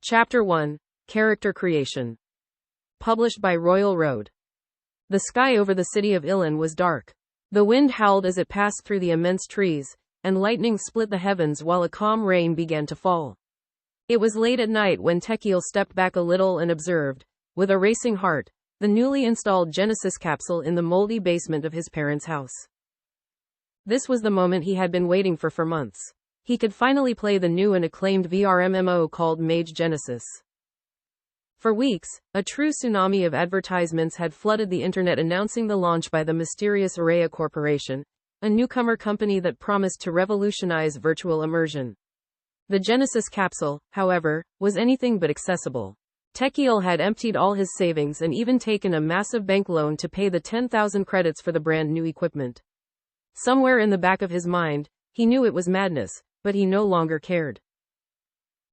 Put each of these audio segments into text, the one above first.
Chapter 1. Character Creation. Published by Royal Road. The sky over the city of Ilan was dark. The wind howled as it passed through the immense trees, and lightning split the heavens while a calm rain began to fall. It was late at night when Tekiel stepped back a little and observed, with a racing heart, the newly installed Genesis capsule in the moldy basement of his parents' house. This was the moment he had been waiting for months. He could finally play the new and acclaimed VRMMO called Mage Genesis. For weeks, a true tsunami of advertisements had flooded the internet announcing the launch by the mysterious Araya Corporation, a newcomer company that promised to revolutionize virtual immersion. The Genesis capsule, however, was anything but accessible. Tekiel had emptied all his savings and even taken a massive bank loan to pay the 10,000 credits for the brand new equipment. Somewhere in the back of his mind, he knew it was madness, but he no longer cared.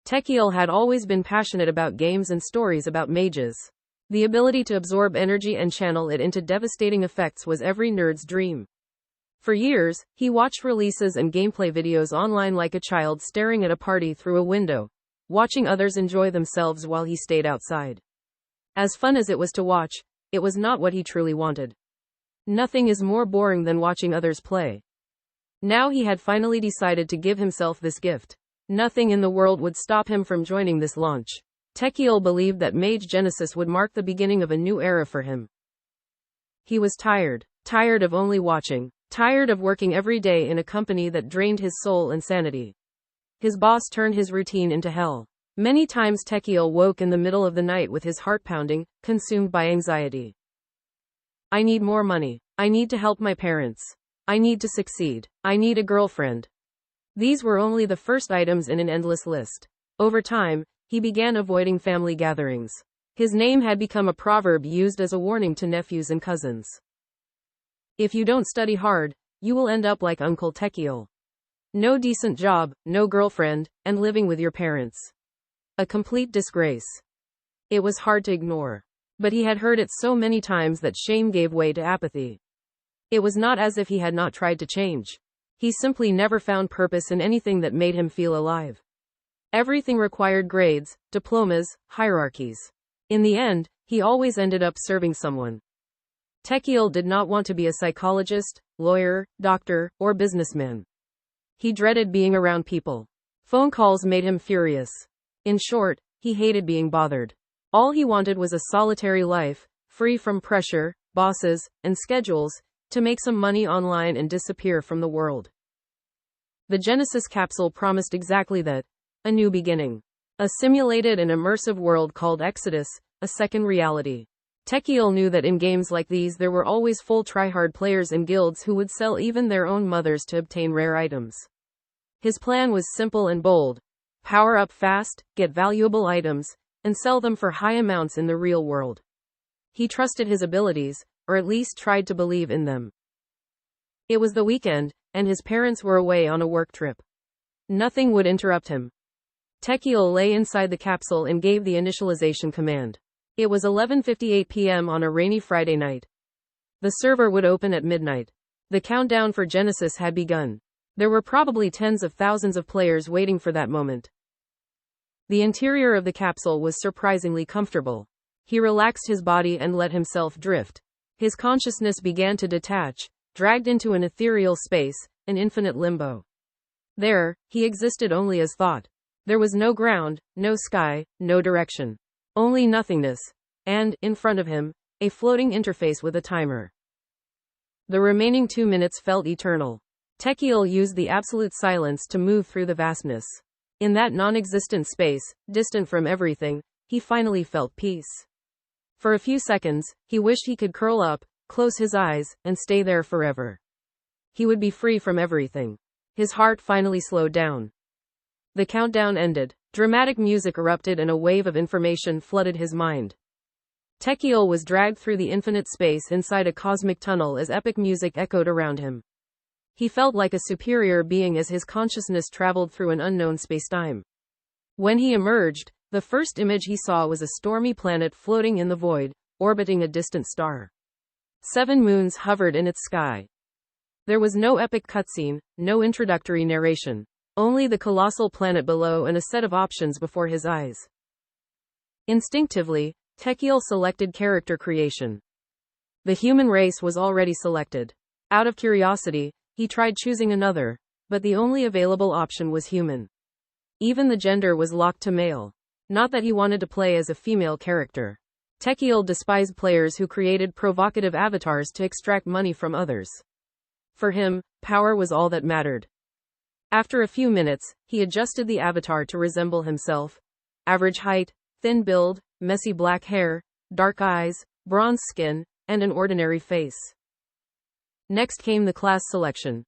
Tekiel had always been passionate about games and stories about mages. The ability to absorb energy and channel it into devastating effects was every nerd's dream. For years, he watched releases and gameplay videos online like a child staring at a party through a window, watching others enjoy themselves while he stayed outside. As fun as it was to watch, it was not what he truly wanted. Nothing is more boring than watching others play. Now he had finally decided to give himself this gift. Nothing in the world would stop him from joining this launch. Tekiel believed that Mage Genesis would mark the beginning of a new era for him. He was tired of only watching, tired of working every day in a company that drained his soul and sanity. His boss turned his routine into hell. Many times Tekiel woke in the middle of the night with his heart pounding, consumed by anxiety. I need more money. I need to help my parents. I need to succeed. I need a girlfriend. These were only the first items in an endless list. Over time, he began avoiding family gatherings. His name had become a proverb used as a warning to nephews and cousins. If you don't study hard, you will end up like Uncle Tekiel. No decent job, no girlfriend, and living with your parents. A complete disgrace. It was hard to ignore. But he had heard it so many times that shame gave way to apathy. It was not as if he had not tried to change. He simply never found purpose in anything that made him feel alive. Everything required grades, diplomas, hierarchies. In the end, he always ended up serving someone. Tekiel did not want to be a psychologist, lawyer, doctor, or businessman. He dreaded being around people. Phone calls made him furious. In short, he hated being bothered. All he wanted was a solitary life, free from pressure, bosses, and schedules, to make some money online and disappear from the world. The Genesis capsule promised exactly that. A new beginning. A simulated and immersive world called Exodus, a second reality. Tekiel knew that in games like these there were always full tryhard players and guilds who would sell even their own mothers to obtain rare items. His plan was simple and bold. Power up fast, get valuable items, and sell them for high amounts in the real world. He trusted his abilities, or at least tried to believe in them. It was the weekend, and his parents were away on a work trip. Nothing would interrupt him. Tekiel lay inside the capsule and gave the initialization command. It was 11:58 p.m. on a rainy Friday night. The server would open at midnight. The countdown for Genesis had begun. There were probably tens of thousands of players waiting for that moment. The interior of the capsule was surprisingly comfortable. He relaxed his body and let himself drift. His consciousness began to detach, dragged into an ethereal space, an infinite limbo. There, he existed only as thought. There was no ground, no sky, no direction. Only nothingness. And, in front of him, a floating interface with a timer. The remaining 2 minutes felt eternal. Tekiel used the absolute silence to move through the vastness. In that non-existent space, distant from everything, he finally felt peace. For a few seconds, he wished he could curl up, close his eyes, and stay there forever. He would be free from everything. His heart finally slowed down. The countdown ended. Dramatic music erupted and a wave of information flooded his mind. Tekiel was dragged through the infinite space inside a cosmic tunnel as epic music echoed around him. He felt like a superior being as his consciousness traveled through an unknown spacetime. When he emerged, the first image he saw was a stormy planet floating in the void, orbiting a distant star. 7 moons hovered in its sky. There was no epic cutscene, no introductory narration. Only the colossal planet below and a set of options before his eyes. Instinctively, Tekiel selected character creation. The human race was already selected. Out of curiosity, he tried choosing another, but the only available option was human. Even the gender was locked to male. Not that he wanted to play as a female character. Tekiel despised players who created provocative avatars to extract money from others. For him, power was all that mattered. After a few minutes, he adjusted the avatar to resemble himself. Average height, thin build, messy black hair, dark eyes, bronze skin, and an ordinary face. Next came the class selection.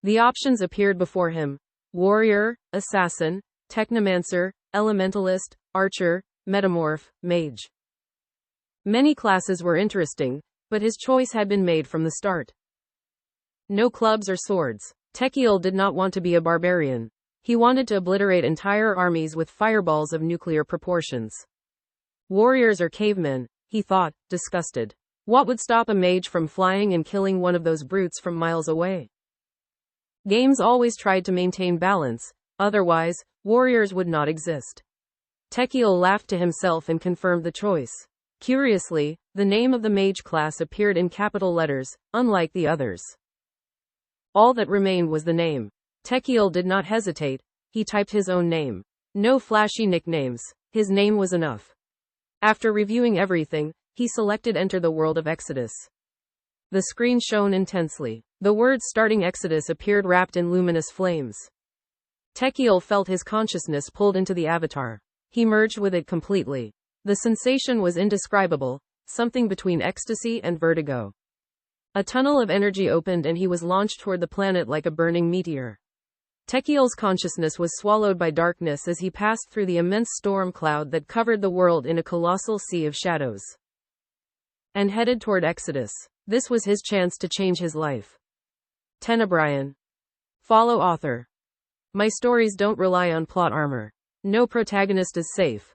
The options appeared before him: warrior, assassin, technomancer, elementalist, archer, metamorph, mage. Many classes were interesting, but his choice had been made from the start. No clubs or swords. Tekiel did not want to be a barbarian. He wanted to obliterate entire armies with fireballs of nuclear proportions. Warriors or cavemen, he thought, disgusted. What would stop a mage from flying and killing one of those brutes from miles away? Games always tried to maintain balance, otherwise, warriors would not exist. Tekiel laughed to himself and confirmed the choice. Curiously, the name of the mage class appeared in capital letters, unlike the others. All that remained was the name. Tekiel did not hesitate, he typed his own name. No flashy nicknames, his name was enough. After reviewing everything, he selected Enter the World of Exodus. The screen shone intensely. The words starting Exodus appeared wrapped in luminous flames. Tekiel felt his consciousness pulled into the avatar. He merged with it completely. The sensation was indescribable, something between ecstasy and vertigo. A tunnel of energy opened and he was launched toward the planet like a burning meteor. Tekiel's consciousness was swallowed by darkness as he passed through the immense storm cloud that covered the world in a colossal sea of shadows. And headed toward Exodus. This was his chance to change his life. Tenebryun. Follow author. My stories don't rely on plot armor. No protagonist is safe.